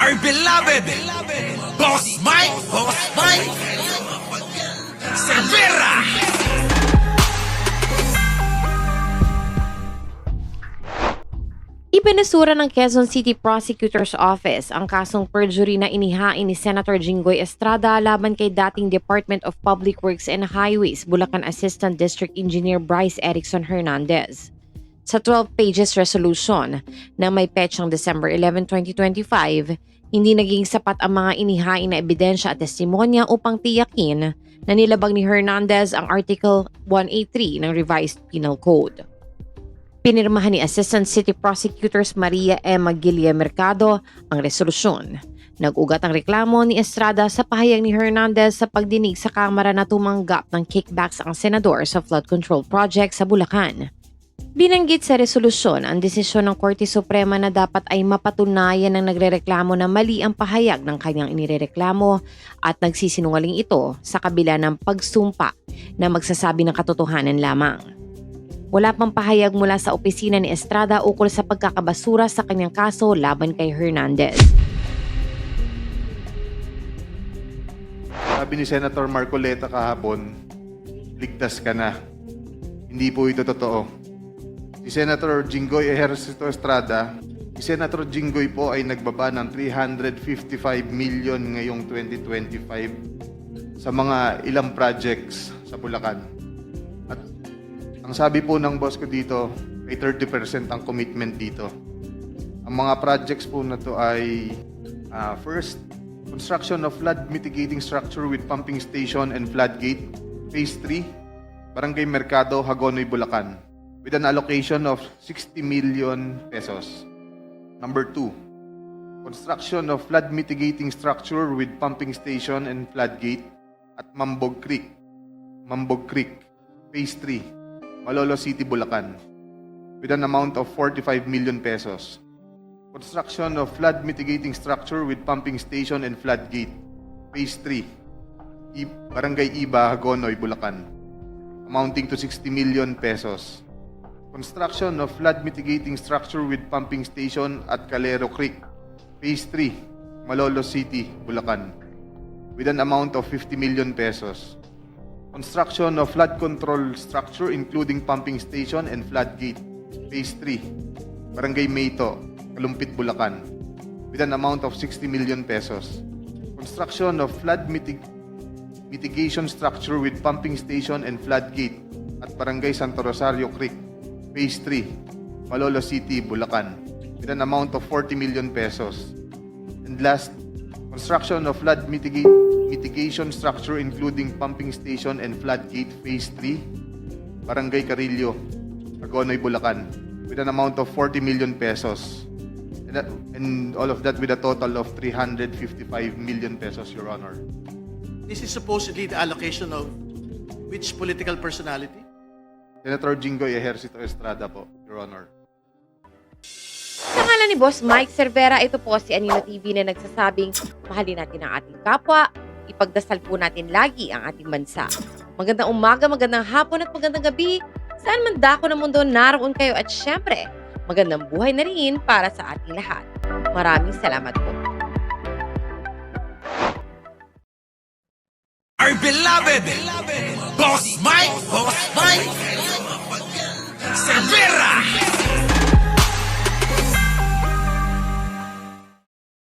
Our beloved Boss Mike Cervera. Ibinasura ng Quezon City Prosecutor's Office ang kasong perjury na inihain ni Senator Jinggoy Estrada laban kay dating Department of Public Works and Highways Bulacan Assistant District Engineer Bryce Erickson Hernandez. Sa 12 pages resolution na may petsang December 11, 2025, hindi naging sapat ang mga inihain na ebidensya at testimonya upang tiyakin na nilabag ni Hernandez ang Article 183 ng Revised Penal Code. Pinirmahan ni Assistant City Prosecutors Maria M. Magilla Mercado ang resolusyon. Nag-ugat ang reklamo ni Estrada sa pahayag ni Hernandez sa pagdinig sa Kamara na tumanggap ng kickbacks ang senador sa flood control project sa Bulacan. Binanggit sa resolusyon ang desisyon ng Korte Suprema na dapat ay mapatunayan ng nagrereklamo na mali ang pahayag ng kanyang inirereklamo at nagsisinungaling ito sa kabila ng pagsumpa na magsasabi ng katotohanan lamang. Wala pang pahayag mula sa opisina ni Estrada ukol sa pagkakabasura sa kanyang kaso laban kay Hernandez. Sabi ni Senator Marcoleta kahapon, ligtas ka na. Hindi po ito totoo. Si Senator Jinggoy Ejercito Estrada, si Senator Jinggoy po ay nagbaba ng 355 million ngayong 2025 sa mga ilang projects sa Bulacan. At ang sabi po ng boss ko dito ay 30% ang commitment dito. Ang mga projects po na to ay first, construction of flood mitigating structure with pumping station and floodgate, phase 3, Barangay Mercado, Hagonoy, Bulacan, with an allocation of 60 million pesos. Number 2, construction of flood mitigating structure with pumping station and floodgate at Mambog Creek, phase 3, Malolo City, Bulacan, with an amount of 45 million pesos. Construction of flood mitigating structure with pumping station and floodgate, phase 3, Barangay Iba, Hagonoy, Bulacan, amounting to 60 million pesos. Construction of flood mitigating structure with pumping station at Calero Creek, phase 3, Malolo City, Bulacan, with an amount of 50 million pesos. Construction of flood control structure including pumping station and floodgate, phase 3, Barangay Mayto, Kalumpit, Bulacan, with an amount of 60 million pesos. Construction of flood mitigation structure with pumping station and floodgate at Barangay Santo Rosario Creek, phase 3, Malolo City, Bulacan, with an amount of 40 million pesos. And last, construction of flood mitigation structure including pumping station and floodgate, phase 3, Barangay Carillo, Hagonoy, Bulacan, with an amount of 40 million pesos. And all of that with a total of 355 million pesos, Your Honor. This is supposedly the allocation of which political personality? Senator Jinggoy Ejercito Estrada po, Your Honor. Sa ngalan ni Boss Mike Cervera, ito po si Anila TV na nagsasabing mahalin natin ang ating kapwa, ipagdasal po natin lagi ang ating bansa. Magandang umaga, magandang hapon at magandang gabi. Saan man dako ng mundo naroon kayo at syempre, magandang buhay na rin para sa ating lahat. Maraming salamat po. Our beloved Boss Mike Cervera.